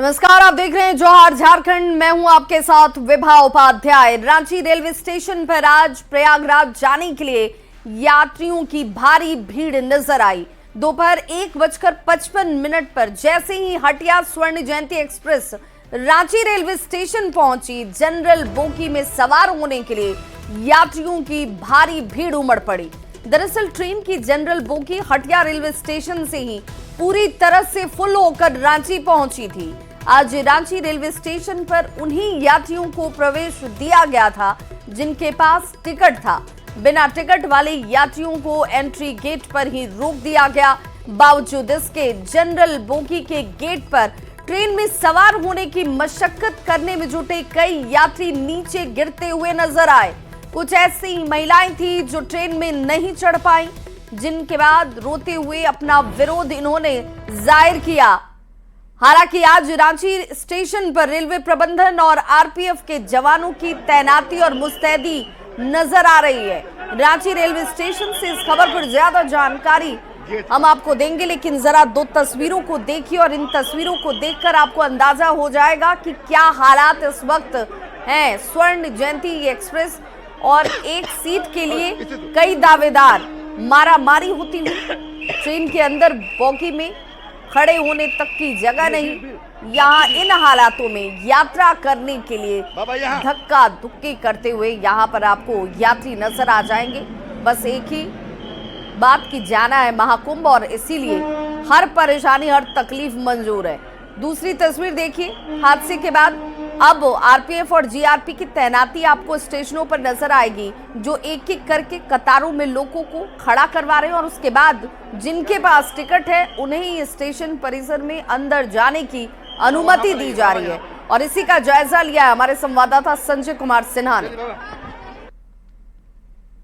नमस्कार, आप देख रहे हैं जौहर झारखंड। मैं हूं आपके साथ विभा उपाध्याय। रांची रेलवे स्टेशन पर आज प्रयागराज जाने के लिए यात्रियों की भारी भीड़ नजर आई। दोपहर 1:55 पर जैसे ही हटिया स्वर्ण जयंती एक्सप्रेस रांची रेलवे स्टेशन पहुंची, जनरल बोगी में सवार होने के लिए यात्रियों की भारी भीड़ उमड़ पड़ी। दरअसल ट्रेन की general bogie Hatia railway station से ही पूरी तरह से फुल होकर रांची पहुंची थी। आज रांची रेलवे स्टेशन पर उन्हीं यात्रियों को प्रवेश दिया गया था जिनके पास टिकट था। बिना टिकट वाले यात्रियों को एंट्री गेट पर ही रोक दिया गया। बावजूद इसके जनरल बोगी के गेट पर ट्रेन में सवार होने की मशक्कत करने में जुटे कई यात्री नीचे गिरते हुए नजर आए। कुछ ऐसी महिलाएं थी जो ट्रेन में नहीं चढ़ पाई, जिनके बाद रोते हुए अपना विरोध इन्होंने जाहिर किया। हालांकि आज रांची स्टेशन पर रेलवे प्रबंधन और आरपीएफ के जवानों की तैनाती और मुस्तैदी नजर आ रही है। रांची रेलवे स्टेशन से इस खबर पर ज्यादा जानकारी हम आपको देंगे, लेकिन जरा दो तस्वीरों को देखिए और इन तस्वीरों को देखकर आपको अंदाजा हो जाएगा कि क्या हालात इस वक्त हैं। स्वर्ण जयंती एक्सप्रेस और एक सीट के लिए कई दावेदार, मारामारी होती हुई ट्रेन के अंदर बोगी में खड़े होने तक की जगह नहीं। यहाँ इन हालातों में यात्रा करने के लिए धक्का धुक्की करते हुए यहाँ पर आपको यात्री नजर आ जाएंगे। बस एक ही बात की जाना है महाकुंभ, और इसीलिए हर परेशानी हर तकलीफ मंजूर है। दूसरी तस्वीर देखिए, हादसे के बाद अब आरपीएफ और जीआरपी की तैनाती आपको स्टेशनों पर नजर आएगी, जो एक एक करके कतारों में लोगों को खड़ा करवा रहे हैं और उसके बाद जिनके पास टिकट है उन्हें ही स्टेशन परिसर में अंदर जाने की अनुमति दी जा रही है। और इसी का जायजा लिया है हमारे संवाददाता संजय कुमार सिन्हा ने।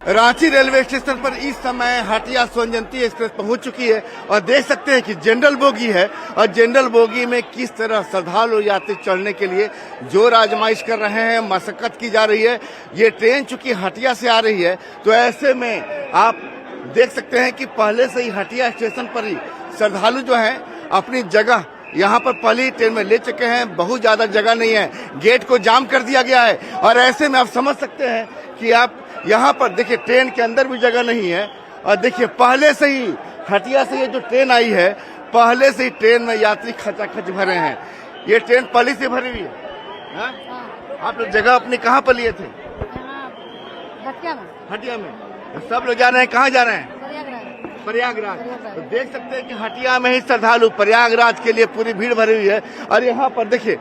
रांची रेलवे स्टेशन पर इस समय हटिया स्वर्ण जयंती एक्सप्रेस पहुंच चुकी है और देख सकते हैं कि जनरल बोगी है और जनरल बोगी में किस तरह श्रद्धालु यात्री चढ़ने के लिए जोर आजमाइश कर रहे हैं, मशक्कत की जा रही है। ये ट्रेन चूंकि हटिया से आ रही है तो ऐसे में आप देख सकते हैं कि पहले से ही हटिया स्टेशन पर ही श्रद्धालु जो है अपनी जगह यहाँ पर पहली ट्रेन में ले चुके हैं। बहुत ज्यादा जगह नहीं है, गेट को जाम कर दिया गया है और ऐसे में आप समझ सकते हैं कि आप यहाँ पर देखिए ट्रेन के अंदर भी जगह नहीं है। और देखिए पहले से ही हटिया से ये जो ट्रेन आई है, पहले से ही ट्रेन में यात्री खचाखच भरे हैं। ये ट्रेन पहले से भरी हुई है। आप लोग जगह अपनी कहाँ पर लिए थे? हटिया में। सब लोग जा रहे हैं, कहाँ जा रहे हैं? प्रयागराज। तो देख सकते हैं कि हटिया में ही श्रद्धालु प्रयागराज के लिए पूरी भीड़ भरी हुई है। और यहाँ पर देखिए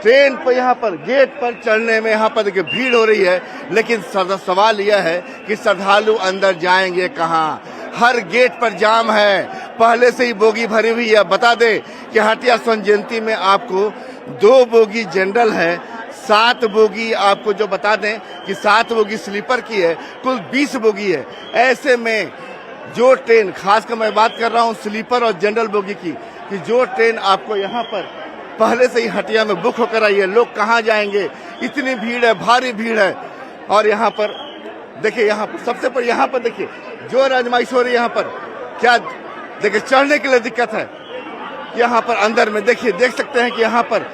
ट्रेन पर यहाँ पर गेट पर चढ़ने में यहाँ पर देखिए भीड़ हो रही है, लेकिन सवाल यह है कि श्रद्धालु अंदर जाएंगे कहाँ? हर गेट पर जाम है, पहले से ही बोगी भरी हुई है। बता दें कि हटिया स्वर्ण जयंती में आपको 2 बोगी जनरल है, 7 बोगी आपको जो बता दें कि 7 बोगी स्लीपर की है, कुल 20 बोगी है। ऐसे में जो ट्रेन, खासकर मैं बात कर रहा हूँ स्लीपर और जनरल बोगी की, कि जो ट्रेन आपको यहाँ पर पहले से ही हटिया में बुक होकर आई है, लोग कहाँ जाएंगे? इतनी भीड़ है, भारी भीड़ है। और यहाँ पर देखिए, यहाँ पर सबसे पर यहाँ पर देखिए जोर आजमाइश हो रही है। यहाँ पर क्या देखिए चढ़ने के लिए दिक्कत है। यहाँ पर अंदर में देखिए, देख सकते हैं कि यहाँ पर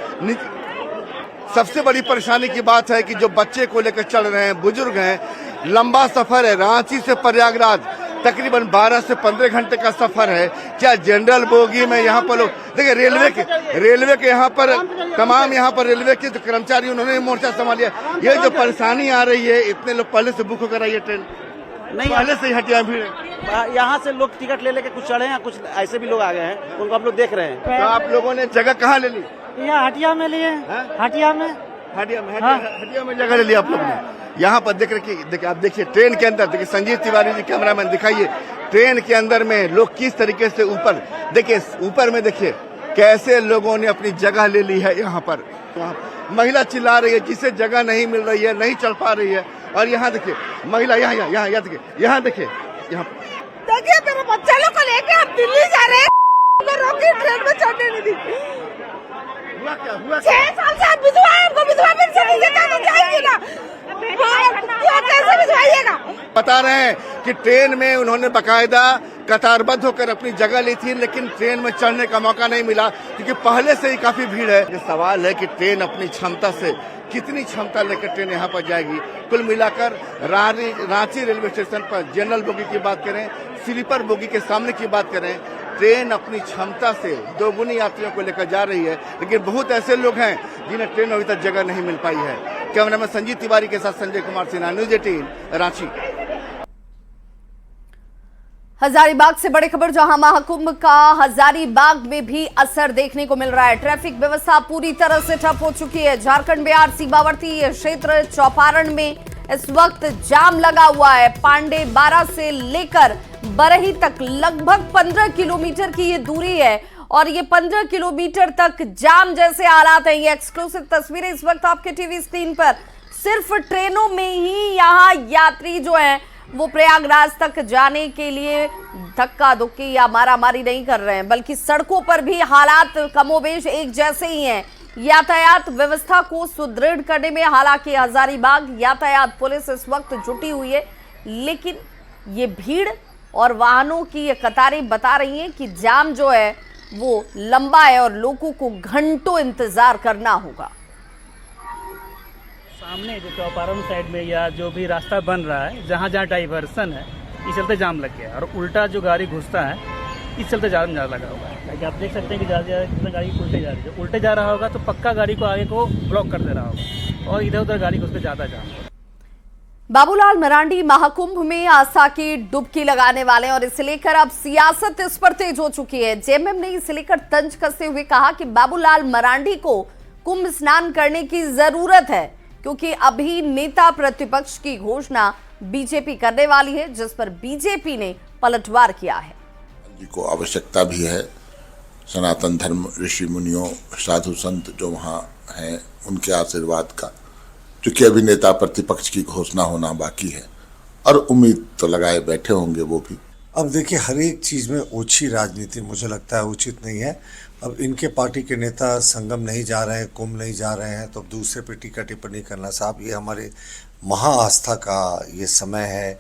सबसे बड़ी परेशानी की बात है कि जो बच्चे को लेकर चढ़ रहे हैं, बुजुर्ग हैं, लंबा सफर है। रांची से प्रयागराज तकरीबन 12 से 15 घंटे का सफर है। क्या जनरल बोगी में यहाँ पर लोग देखिए रेलवे के यहाँ पर तमाम यहाँ पर रेलवे के जो कर्मचारी उन्होंने मोर्चा संभाल लिया। ये जो परेशानी आ रही है, इतने लोग पहले से बुक होकर आई है ट्रेन, नहीं पहले से ही हटिया भीड़ है। यहाँ से लोग टिकट ले लेके कुछ चढ़े हैं, कुछ ऐसे भी लोग आ गए हैं, उनको आप लोग देख रहे हैं। तो आप लोगों ने जगह कहाँ ले ली? यहाँ हटिया में लिए। हटिया में जगह ले लिया आप लोगों ने। यहाँ पर देखिए आप देखिए ट्रेन के अंदर देखिए, संजीव तिवारी जी कैमरामैन दिखाइए, ट्रेन के अंदर में लोग किस तरीके से ऊपर देखिए, ऊपर में देखिए कैसे लोगों ने अपनी जगह ले ली है। यहाँ पर महिला चिल्ला रही है, जिसे जगह नहीं मिल रही है, नहीं चल पा रही है। और यहाँ देखिए महिला, यहाँ देखिए मेरे बच्चे लोग को लेके हम दिल्ली जा रहे हैं, रोकी ट्रेन में चढ़ने नहीं दी। हुआ 6 साल से आप विधवा हैं, हमको विधवा पेंशन नहीं देता तो जाएंगे ना, कैसे भिजवाइएगा? बता रहे हैं कि ट्रेन में उन्होंने बकायदा कतारबद्ध होकर अपनी जगह ली थी, लेकिन ट्रेन में चढ़ने का मौका नहीं मिला क्योंकि पहले से ही काफी भीड़ है। ये सवाल है कि ट्रेन अपनी क्षमता से कितनी क्षमता लेकर ट्रेन यहाँ पर जाएगी। कुल मिलाकर रांची रेलवे स्टेशन पर जनरल बोगी की बात करें, स्लीपर बोगी के सामने की बात करें, ट्रेन अपनी क्षमता से दोगुनी यात्रियों को लेकर जा रही है, लेकिन बहुत ऐसे लोग हैं जिन्हें ट्रेन में अभी तक जगह नहीं मिल पाई है। कैमरामैन संजीव तिवारी के साथ संजय कुमार सिन्हा, न्यूज 18 रांची। हजारीबाग से बड़ी खबर, जहां महाकुंभ का हजारीबाग में भी असर देखने को मिल रहा है। ट्रैफिक व्यवस्था पूरी तरह से ठप हो चुकी है। झारखंड बिहार सीमावर्ती क्षेत्र चौपारण में इस वक्त जाम लगा हुआ है। पांडे 12 से लेकर बरही तक लगभग 15 किलोमीटर की ये दूरी है और ये 15 किलोमीटर तक जाम जैसे हालात हैं। ये एक्सक्लूसिव तस्वीरें इस वक्त आपके टीवी स्क्रीन पर। सिर्फ ट्रेनों में ही यहाँ यात्री जो हैं वो प्रयागराज तक जाने के लिए धक्का धुक्की या मारामारी नहीं कर रहे हैं, बल्कि सड़कों पर भी हालात कमोबेश एक जैसे ही हैं। यातायात व्यवस्था को सुदृढ़ करने में हालांकि हजारीबाग यातायात पुलिस इस वक्त जुटी हुई है, लेकिन ये भीड़ और वाहनों की ये कतारें बता रही हैं कि जाम जो है वो लंबा है और लोगों को घंटों इंतजार करना होगा। सामने जो चौपारण साइड में या जो भी रास्ता बन रहा है, जहाँ जहाँ डाइवर्सन है, इस चलते जाम लग गया। और उल्टा जो गाड़ी घुसता है, इस चलते जाम ज़्यादा लगा हुआ है। ताकि आप देख सकते हैं कि ज़्यादा जितना गाड़ी उल्टे जा रही है, उल्टे जा रहा होगा तो पक्का गाड़ी को आगे को ब्लॉक कर दे रहा होगा और इधर उधर गाड़ी घुस के ज़्यादा जाम होगा। बाबूलाल मरांडी महाकुंभ में आस्था की डुबकी लगाने वाले और इसे लेकर अब सियासत इस पर तेज हो चुकी है। जेएमएम ने इसे लेकर तंज कसते हुए कहा कि बाबूलाल मरांडी को कुंभ स्नान करने की जरूरत है, क्योंकि अभी नेता प्रतिपक्ष की घोषणा बीजेपी करने वाली है, जिस पर बीजेपी ने पलटवार किया है। को आवश्यकता भी है। सनातन धर्म ऋषि मुनियों साधु संत जो वहाँ हैं उनके आशीर्वाद का, क्योंकि अभी नेता प्रतिपक्ष की घोषणा होना बाकी है और उम्मीद तो लगाए बैठे होंगे वो भी। अब देखिए, हर एक चीज़ में ओछी राजनीति मुझे लगता है उचित नहीं है। अब इनके पार्टी के नेता संगम नहीं जा रहे हैं, कुंभ नहीं जा रहे हैं, तो अब दूसरे पे टीका टिप्पणी करना, साहब ये हमारे महाआस्था का ये समय है।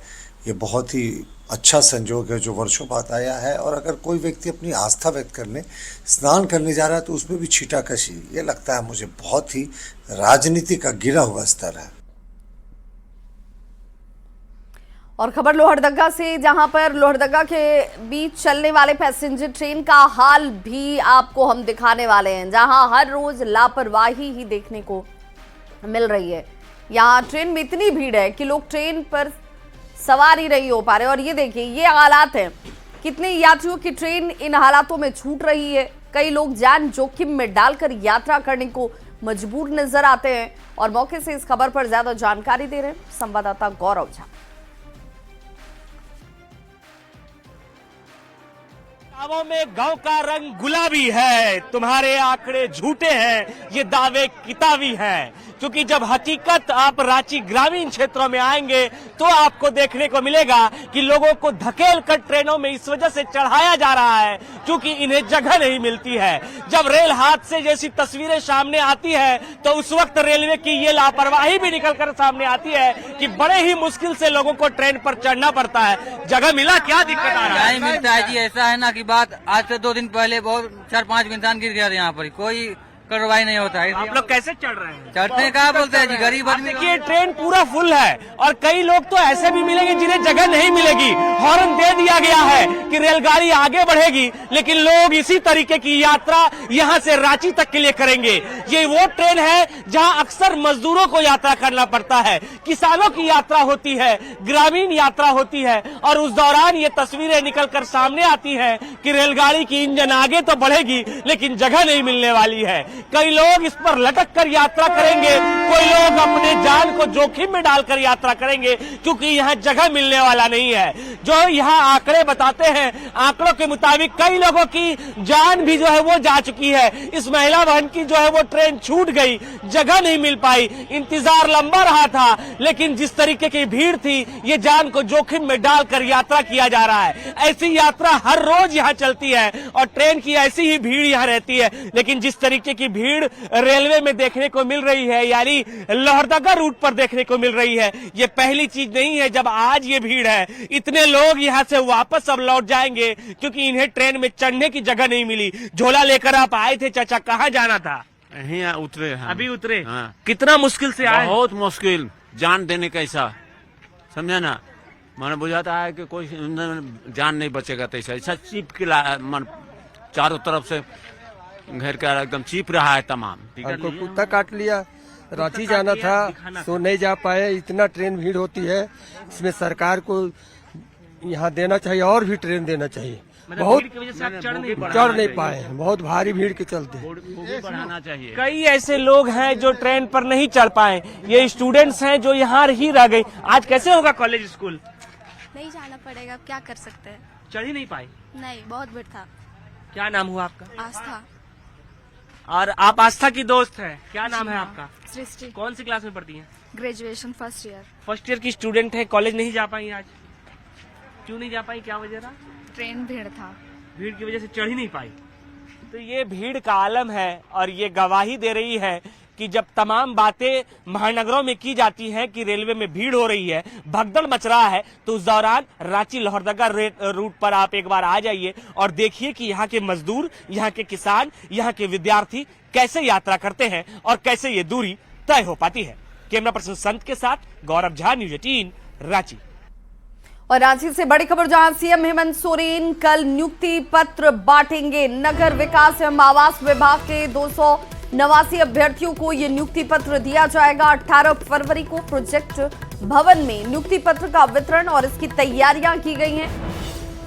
ये बहुत ही अच्छा संजोग है जो वर्षों बाद आया है। और अगर कोई व्यक्ति अपनी आस्था व्यक्त करने स्नान करने जा रहा है तो उसमें भी छीटाकशी, ये लगता है मुझे बहुत ही राजनीति का गिरा हुआ स्तर है। और खबर लोहरदगा से, जहां पर लोहरदगा के बीच चलने वाले पैसेंजर ट्रेन का हाल भी आपको हम दिखाने वाले हैं, जहां हर रोज लापरवाही ही देखने को मिल रही है। यहां ट्रेन में इतनी भीड़ है कि लोग ट्रेन पर सवार ही नहीं हो पा रहे। और ये देखिए, ये हालात हैं, कितने यात्रियों की ट्रेन इन हालातों में छूट रही है। कई लोग जान जोखिम में डालकर यात्रा करने को मजबूर नजर आते हैं। और मौके से इस खबर पर ज्यादा जानकारी दे रहे हैं संवाददाता गौरव झा। गाँवों में गांव का रंग गुलाबी है, तुम्हारे आंकड़े झूठे हैं, ये दावे किताबी हैं। क्योंकि जब हकीकत आप रांची ग्रामीण क्षेत्रों में आएंगे तो आपको देखने को मिलेगा कि लोगों को धकेल कर ट्रेनों में इस वजह से चढ़ाया जा रहा है क्योंकि इन्हें जगह नहीं मिलती है। जब रेल हादसे जैसी तस्वीरें सामने आती है तो उस वक्त रेलवे की ये लापरवाही भी निकल कर सामने आती है कि बड़े ही मुश्किल से लोगों को ट्रेन पर चढ़ना पड़ता है। जगह मिला, क्या दिक्कत आ रहा है? नहीं मिलता है जी। ऐसा है ना कि बात आज से 2 दिन पहले बहुत 4-5 इंसान गिर गया था यहाँ पर, कोई कार्रवाई नहीं होता है। आप लोग कैसे चढ़ रहे हैं? चढ़ते हैं, कहाँ बोलते हैं जी, गरीब आदमी। देखिए, ट्रेन पूरा फुल है और कई लोग तो ऐसे भी मिलेंगे जिन्हें जगह नहीं मिलेगी। हॉर्न दे दिया गया है कि रेलगाड़ी आगे बढ़ेगी, लेकिन लोग इसी तरीके की यात्रा यहाँ से रांची तक के लिए करेंगे। ये वो ट्रेन है जहाँ अक्सर मजदूरों को यात्रा करना पड़ता है, किसानों की यात्रा होती है, ग्रामीण यात्रा होती है। और उस दौरान ये तस्वीरें निकल कर सामने आती है कि रेलगाड़ी की इंजन आगे तो बढ़ेगी लेकिन जगह नहीं मिलने वाली है। कई लोग इस पर लटक कर यात्रा करेंगे, कोई लोग अपने जान को जोखिम में डालकर यात्रा करेंगे क्योंकि यहाँ जगह मिलने वाला नहीं है। जो यहाँ आंकड़े बताते हैं, आंकड़ों के मुताबिक कई लोगों की जान भी जो है वो जा चुकी है। इस महिला बहन की जो है वो ट्रेन छूट गई, जगह नहीं मिल पाई, इंतजार लंबा रहा था, लेकिन जिस तरीके की भीड़ थी ये जान को जोखिम में डालकर यात्रा किया जा रहा है। ऐसी यात्रा हर रोज यहाँ चलती है और ट्रेन की ऐसी ही भीड़ यहाँ रहती है, लेकिन जिस तरीके की की भीड़ रेलवे में देखने को मिल रही है, यानी लोहरदगा रूट पर देखने को मिल रही है। ये पहली चीज नहीं है जब आज ये भीड़ है। इतने लोग यहाँ से वापस अब लौट जाएंगे क्योंकि इन्हें ट्रेन में चढ़ने की जगह नहीं मिली। झोला लेकर आप आए थे चाचा, कहाँ जाना था? यहीं उतरे हैं। अभी उतरे? हाँ। कितना मुश्किल से आए? बहुत मुश्किल, जान देने कैसा, समझे ना। मैंने बुझाता है कि कोई जान नहीं बचेगा, तो ऐसा चीप के मन चारों तरफ से घेर कर एकदम चीप रहा है तमाम। हमको कुत्ता काट लिया, रांची जाना था तो नहीं जा पाए। इतना ट्रेन भीड़ होती है, इसमें सरकार को यहाँ देना चाहिए और भी ट्रेन देना चाहिए। बहुत चढ़ नहीं पाए, बहुत भारी भीड़ के चलते बढ़ाना चाहिए। कई ऐसे लोग हैं जो ट्रेन पर नहीं चढ़ पाए। ये स्टूडेंट्स हैं जो यहाँ ही रह गए। आज कैसे होगा कॉलेज स्कूल? नहीं जाना पड़ेगा, अब क्या कर सकते हैं। चढ़ ही नहीं पाए? नहीं, बहुत भीड़ था। क्या नाम हुआ आपका? आस्था। और आप आस्था की दोस्त हैं, क्या नाम है आपका? सृष्टि। कौन सी क्लास में पढ़ती हैं? Graduation first year. First year की स्टूडेंट है, कॉलेज नहीं जा पाई आज? क्यों नहीं जा पाई, क्या वजह रहा? ट्रेन भीड़ था, भीड़ की वजह से चढ़ ही नहीं पाई। तो ये भीड़ का आलम है और ये गवाही दे रही है कि जब तमाम बातें महानगरों में की जाती हैं कि रेलवे में भीड़ हो रही है, भगदड़ मच रहा है, तो उस दौरान रांची लोहरदगा रूट पर आप एक बार आ जाइए और देखिए कि यहाँ के मजदूर, यहाँ के किसान, यहाँ के विद्यार्थी कैसे यात्रा करते हैं और कैसे ये दूरी तय हो पाती है। कैमरा पर्सन संत के साथ गौरव झा, न्यूज़ 18 रांची। और रांची से बड़ी खबर, जहां सीएम हेमंत सोरेन कल नियुक्ति पत्र बांटेंगे। नगर विकास एवं आवास विभाग के 289 अभ्यर्थियों को ये नियुक्ति पत्र दिया जाएगा। 18 फरवरी को प्रोजेक्ट भवन में नियुक्ति पत्र का वितरण और इसकी तैयारियां की गई हैं,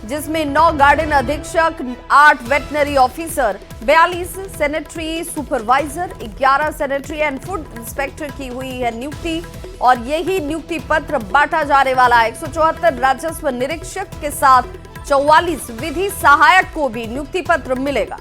जिसमें 9 गार्डन अधीक्षक, 8 veterinary officer, 42 sanitary supervisor, 11 sanitary and food inspector की हुई है नियुक्ति। और यही नियुक्ति पत्र बांटा जाने वाला है। 174 राजस्व निरीक्षक के साथ 44 विधि सहायक को भी नियुक्ति पत्र मिलेगा।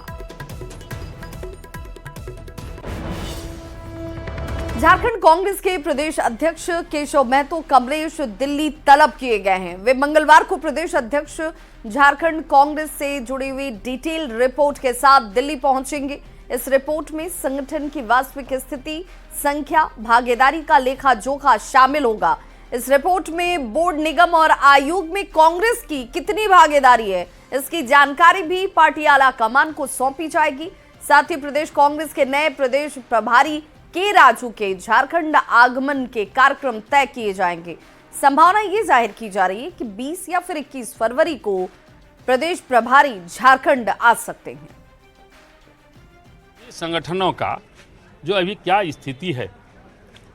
झारखंड कांग्रेस के प्रदेश अध्यक्ष केशव महतो कमलेश दिल्ली तलब किए गए हैं। वे मंगलवार को प्रदेश अध्यक्ष झारखंड कांग्रेस से जुड़ी हुई डिटेल रिपोर्ट के साथ दिल्ली पहुंचेंगे। इस रिपोर्ट में संगठन की वास्तविक स्थिति, संख्या, भागीदारी का लेखा जोखा शामिल होगा। इस रिपोर्ट में बोर्ड, निगम और आयोग में कांग्रेस की कितनी भागीदारी है, इसकी जानकारी भी पार्टी आला कमान को सौंपी जाएगी। साथ ही प्रदेश कांग्रेस के नए प्रदेश प्रभारी के राजू के झारखंड आगमन के कार्यक्रम तय किए जाएंगे। संभावना ये जाहिर की जा रही है कि 20 या फिर 21 फरवरी को प्रदेश प्रभारी झारखंड आ सकते हैं। संगठनों का जो अभी क्या स्थिति है,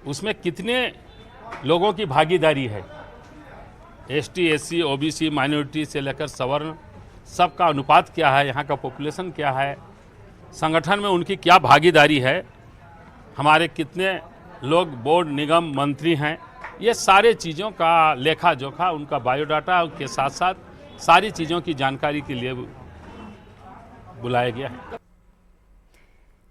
उसमें कितने लोगों की भागीदारी है, एसटी, एससी, ओबीसी, माइनॉरिटी से लेकर सवर्ण, सबका अनुपात क्या है, यहाँ का पॉपुलेशन क्या है, संगठन में उनकी क्या भागीदारी है, हमारे कितने लोग बोर्ड, निगम, मंत्री हैं, ये सारे चीज़ों का लेखा जोखा, उनका बायोडाटा के साथ साथ सारी चीज़ों की जानकारी के लिए बुलाया गया है।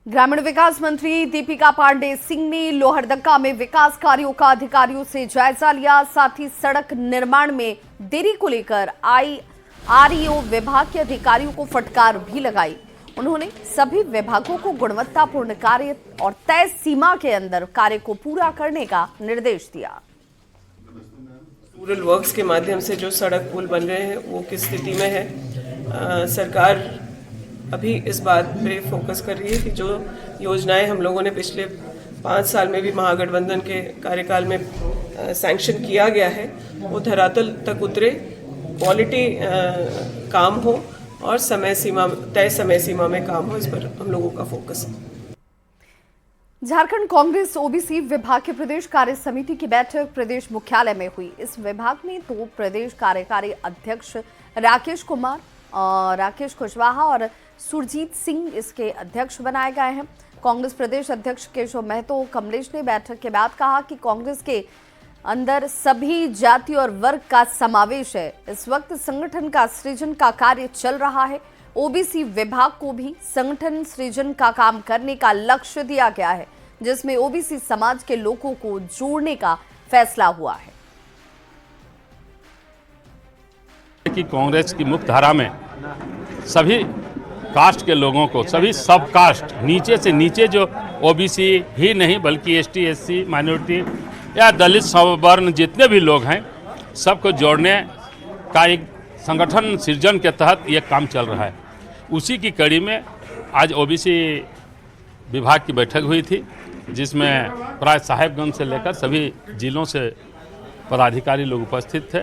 ग्रामीण विकास मंत्री दीपिका पांडे सिंह ने लोहरदगा में विकास कार्यों का अधिकारियों से जायजा लिया। साथ ही सड़क निर्माण में देरी को लेकर आरईओ विभाग के अधिकारियों को फटकार भी लगाई। उन्होंने सभी विभागों को गुणवत्तापूर्ण कार्य और तय सीमा के अंदर कार्य को पूरा करने का निर्देश दिया। रूरल वर्क्स के माध्यम से जो सड़क पुल बन रहे हैं वो किस स्थिति में है, सरकार अभी इस बात पे फोकस कर रही है कि जो योजनाएं हम लोगों ने पिछले 5 साल में भी महागठबंधन के कार्यकाल में सैंक्शन किया गया है, वो धरातल तक उतरे, क्वालिटी काम हो और तय समय सीमा में काम हो। इस पर हम लोगों का फोकस है। झारखंड कांग्रेस ओबीसी विभाग के प्रदेश कार्य समिति की बैठक प्रदेश मुख्यालय में हुई। इस विभाग में 2 प्रदेश कार्यकारी अध्यक्ष राकेश कुमार, राकेश कुशवाहा और सुरजीत सिंह इसके अध्यक्ष बनाए गए हैं। कांग्रेस प्रदेश अध्यक्ष केशव महतो कमलेश ने बैठक के बाद कहा कि कांग्रेस के अंदर सभी जाति और वर्ग का समावेश है। इस वक्त संगठन का सृजन का कार्य चल रहा है। ओबीसी विभाग को भी संगठन सृजन का काम करने का लक्ष्य दिया गया है, जिसमें ओबीसी समाज के लोगों को जोड़ने का फैसला हुआ है। कि कांग्रेस की मुख्य धारा में सभी कास्ट के लोगों को, सभी सब कास्ट, नीचे से नीचे जो ओबीसी ही नहीं बल्कि एसटी, एससी, माइनॉरिटी या दलित सवर्ण जितने भी लोग हैं, सबको जोड़ने का एक संगठन सृजन के तहत ये काम चल रहा है। उसी की कड़ी में आज ओबीसी विभाग की बैठक हुई थी, जिसमें प्राय साहेबगंज से लेकर सभी जिलों से पदाधिकारी लोग उपस्थित थे।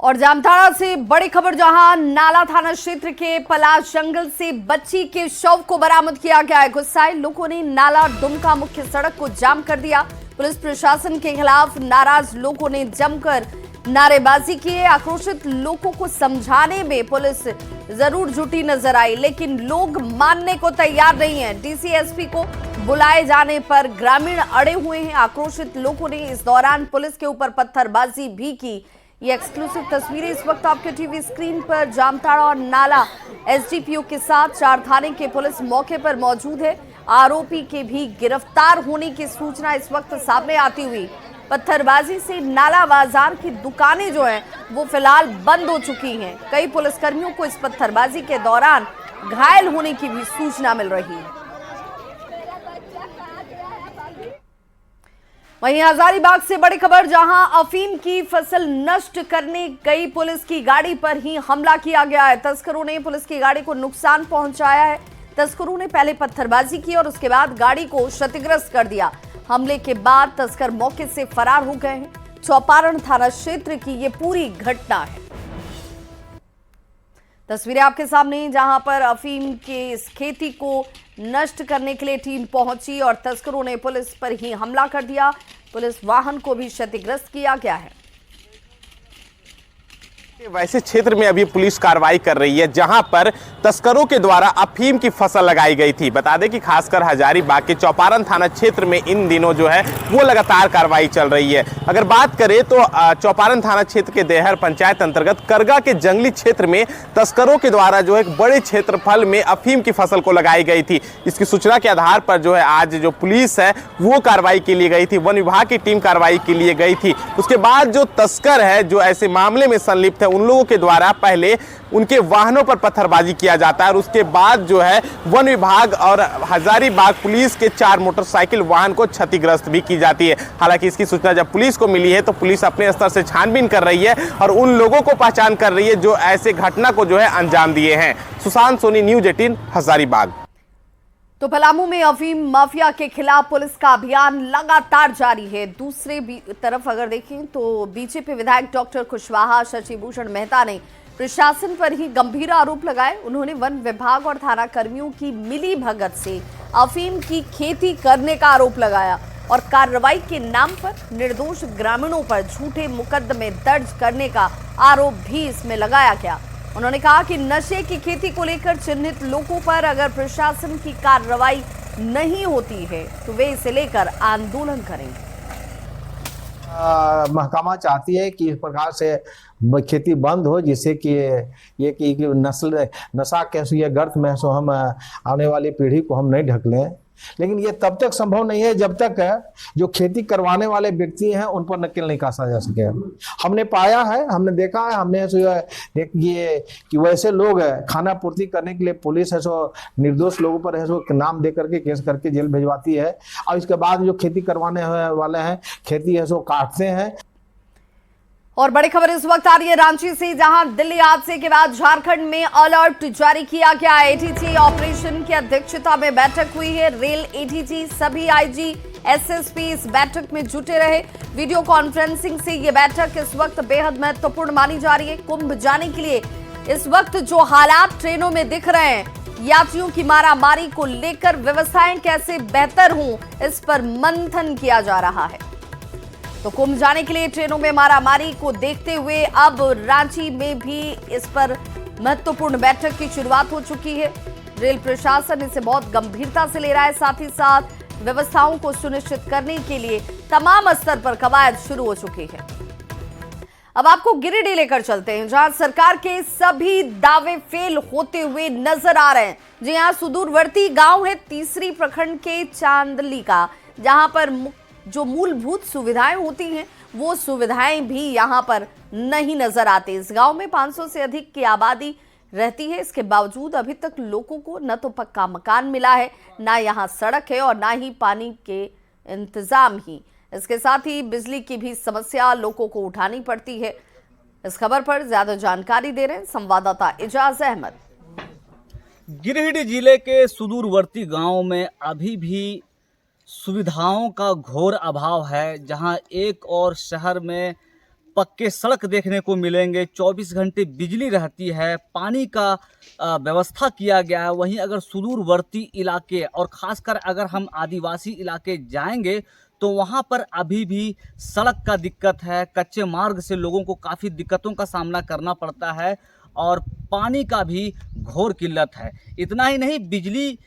और जामताड़ा से बड़ी खबर, जहां नाला थाना क्षेत्र के पलाश जंगल से बच्ची के शव को बरामद किया गया है। गुस्साए लोगों ने नाला दुमका मुख्य सड़क को जाम कर दिया। पुलिस प्रशासन के खिलाफ नाराज लोगों ने जमकर नारेबाजी की। आक्रोशित लोगों को समझाने में पुलिस जरूर जुटी नजर आई, लेकिन लोग मानने को तैयार नहीं है। डीसीएसपी को बुलाए जाने पर ग्रामीण अड़े हुए हैं। आक्रोशित लोगों ने इस दौरान पुलिस के ऊपर पत्थरबाजी भी की। ये एक्सक्लूसिव तस्वीरें इस वक्त आपके टीवी स्क्रीन पर। जामताड़ा और नाला एसडीपीओ के साथ 4 थाने के पुलिस मौके पर मौजूद है। आरोपी के भी गिरफ्तार होने की सूचना इस वक्त सामने आती हुई पत्थरबाजी से नाला बाजार की दुकानें जो हैं वो फिलहाल बंद हो चुकी हैं। कई पुलिसकर्मियों को इस पत्थरबाजी के दौरान घायल होने की भी सूचना मिल रही है। वहीं हजारीबाग से बड़ी खबर, जहां अफीम की फसल नष्ट करने गई पुलिस की गाड़ी पर ही हमला किया गया है। तस्करों ने पुलिस की गाड़ी को नुकसान पहुंचाया है। तस्करों ने पहले पत्थरबाजी की और उसके बाद गाड़ी को क्षतिग्रस्त कर दिया। हमले के बाद तस्कर मौके से फरार हो गए हैं। चौपारण थाना क्षेत्र की ये पूरी घटना है। तस्वीरें आपके सामने, जहां पर अफीम के इस खेती को नष्ट करने के लिए टीम पहुंची और तस्करों ने पुलिस पर ही हमला कर दिया। पुलिस वाहन को भी क्षतिग्रस्त किया गया है। वैसे क्षेत्र में अभी पुलिस कार्रवाई कर रही है जहां पर तस्करों के द्वारा अफीम की फसल लगाई गई थी। बता दें कि खासकर हजारीबाग के चौपारण थाना क्षेत्र में इन दिनों जो है वो लगातार कार्रवाई चल रही है। अगर बात करें तो चौपारण थाना क्षेत्र के देहर पंचायत अंतर्गत करगा के जंगली क्षेत्र में तस्करों के द्वारा जो है बड़े क्षेत्रफल में अफीम की फसल को लगाई गई थी। इसकी सूचना के आधार पर जो है आज जो पुलिस है वो कार्रवाई के लिए गई थी, वन विभाग की टीम कार्रवाई के लिए गई थी। उसके बाद जो तस्कर है जो ऐसे मामले में संलिप्त है उन लोगों के द्वारा पहले उनके वाहनों पर पत्थरबाजी किया जाता है और उसके बाद जो है वन विभाग और हजारीबाग पुलिस के 4 मोटरसाइकिल वाहन को क्षतिग्रस्त भी की जाती है। हालांकि इसकी सूचना जब पुलिस को मिली है तो पुलिस अपने स्तर से छानबीन कर रही है और उन लोगों को पहचान कर रही है जो ऐसे घटना को जो है अंजाम दिए हैं। सुशांत सोनी, न्यूज 18 हजारीबाग। तो पलामू में अफीम माफिया के खिलाफ पुलिस का अभियान लगातार जारी है। दूसरे तरफ अगर देखें तो बीजेपी विधायक डॉक्टर कुशवाहा शशि भूषण मेहता ने प्रशासन पर ही गंभीर आरोप लगाए। उन्होंने वन विभाग और थाना कर्मियों की मिली भगत से अफीम की खेती करने का आरोप लगाया और कार्रवाई के नाम पर निर्दोष ग्रामीणों पर झूठे मुकदमे दर्ज करने का आरोप भी इसमें लगाया गया। उन्होंने कहा कि नशे की खेती को लेकर चिन्हित लोगों पर अगर प्रशासन की कार्रवाई नहीं होती है तो वे इसे लेकर आंदोलन करेंगे। महकमा चाहती है कि इस प्रकार से खेती बंद हो, जिससे कि ये कि नशा कैसे ये गर्त में सो हम आने वाली पीढ़ी को हम नहीं ढकलें। लेकिन ये तब तक संभव नहीं है जब तक जो खेती करवाने वाले व्यक्ति हैं उन पर नकेल नहीं कसा जा सके। हमने पाया है, हमने देखा है, हमने ये कि वैसे लोग खाना पूर्ति करने के लिए पुलिस है सो निर्दोष लोगों पर है सो नाम दे करके केस करके जेल भिजवाती है और इसके बाद जो खेती करवाने वाले हैं खेती है सो काटते हैं। और बड़ी खबर इस वक्त आ रही है रांची से, जहां दिल्ली हादसे के बाद झारखंड में अलर्ट जारी किया गया है। एडीजी ऑपरेशन की अध्यक्षता में बैठक हुई है। रेल एडीजी, सभी आईजी, एसएसपी इस बैठक में जुटे रहे। वीडियो कॉन्फ्रेंसिंग से ये बैठक इस वक्त बेहद महत्वपूर्ण मानी जा रही है। कुंभ जाने के लिए इस वक्त जो हालात ट्रेनों में दिख रहे हैं, यात्रियों की मारामारी को लेकर व्यवस्थाएं कैसे बेहतर हों, इस पर मंथन किया जा रहा है। तो कुंभ जाने के लिए ट्रेनों में मारामारी को देखते हुए अब रांची में भी इस पर महत्वपूर्ण बैठक की शुरुआत हो चुकी है। रेल प्रशासन इसे बहुत गंभीरता से ले रहा है, साथ ही साथ व्यवस्थाओं को सुनिश्चित करने के लिए तमाम स्तर पर कवायद शुरू हो चुकी है। अब आपको गिरिडीह लेकर चलते हैं, जहां सरकार के सभी दावे फेल होते हुए नजर आ रहे हैं। जी यहाँ सुदूरवर्ती गांव है तीसरी प्रखंड के चांदली का, जहां पर जो मूलभूत सुविधाएं होती हैं वो सुविधाएं भी यहां पर नहीं नजर आती। इस गांव में 500 से अधिक की आबादी रहती है। इसके बावजूद अभी तक लोगों को न तो पक्का मकान मिला है, ना यहाँ सड़क है और ना ही पानी के इंतजाम ही। इसके साथ ही बिजली की भी समस्या लोगों को उठानी पड़ती है। इस खबर पर ज्यादा जानकारी दे रहे हैं संवाददाता एजाज अहमद। गिरिडीह जिले के सुदूरवर्ती गांव में अभी भी सुविधाओं का घोर अभाव है। जहां एक और शहर में पक्के सड़क देखने को मिलेंगे, 24 घंटे बिजली रहती है, पानी का व्यवस्था किया गया है। वहीं अगर सुदूरवर्ती इलाके और खासकर अगर हम आदिवासी इलाके जाएंगे तो वहां पर अभी भी सड़क का दिक्कत है। कच्चे मार्ग से लोगों को काफ़ी दिक्कतों का सामना करना पड़ता है और पानी का भी घोर किल्लत है। इतना ही नहीं, बिजली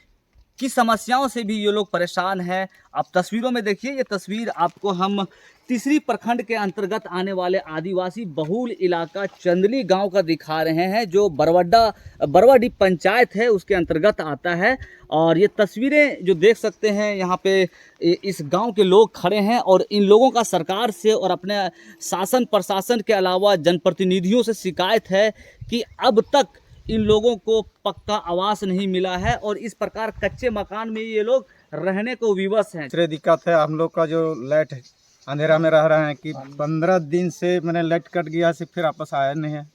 की समस्याओं से भी ये लोग परेशान हैं। आप तस्वीरों में देखिए, ये तस्वीर आपको हम तीसरी प्रखंड के अंतर्गत आने वाले आदिवासी बहुल इलाका चंदली गांव का दिखा रहे हैं, जो बरवाडी पंचायत है उसके अंतर्गत आता है। और ये तस्वीरें जो देख सकते हैं, यहाँ पे इस गांव के लोग खड़े हैं और इन लोगों का सरकार से और अपने शासन प्रशासन के अलावा जनप्रतिनिधियों से शिकायत है कि अब तक इन लोगों को पक्का आवास नहीं मिला है और इस प्रकार कच्चे मकान में ये लोग रहने को विवश हैं। दूसरी दिक्कत है, हम लोग का जो लाइट अंधेरा में रह रहे हैं कि 15 दिन से मैंने लाइट कट गया से फिर वापस आया नहीं है।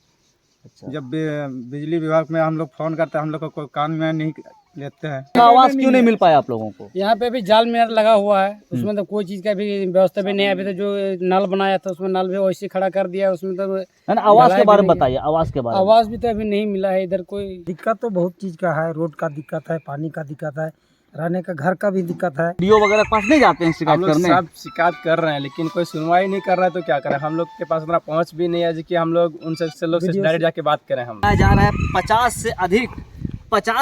अच्छा। जब बिजली विभाग में हम लोग फोन करते हैं, हम लोग को कोई कान में नहीं लेते हैं। आवास क्यों नहीं मिल पाया आप लोगों को? यहाँ पे भी जाल मेरा लगा हुआ है, उसमें तो कोई चीज का भी व्यवस्था भी नहीं है। अभी तो जो नल बनाया था उसमें नल भी वैसे खड़ा कर दिया, उसमें तो आवास के बारे में बताइए। आवास के बारे में आवास भी तो अभी नहीं मिला है। इधर कोई दिक्कत तो बहुत चीज का है, रोड का दिक्कत है, पानी का दिक्कत है, रहने का घर का भी दिक्कत है। डीओ वगैरह पास नहीं जाते हैं शिकायत करने? सब शिकायत कर रहे हैं लेकिन कोई सुनवाई नहीं कर रहा है, तो क्या करें। हम लोग के पास इतना पहुँच भी नहीं है कि हम लोग उनसे डायरेक्ट जाके बात करें। हम जा रहा है 50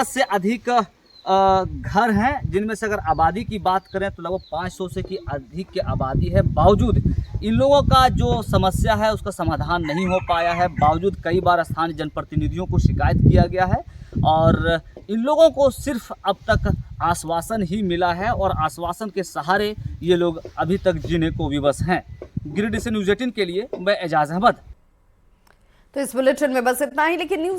से अधिक घर हैं, जिनमें से अगर आबादी की बात करें तो लगभग 500 से की अधिक की आबादी है। बावजूद इन लोगों का जो समस्या है उसका समाधान नहीं हो पाया है। बावजूद कई बार स्थानीय जनप्रतिनिधियों को शिकायत किया गया है और इन लोगों को सिर्फ अब तक आश्वासन ही मिला है और आश्वासन के सहारे ये लोग अभी तक जीने को विवश हैं। गिरिडीह से न्यूज़ 18 के लिए मैं एजाज अहमद। तो इस बुलेटिन में बस इतना ही, लेकिन न्यूज़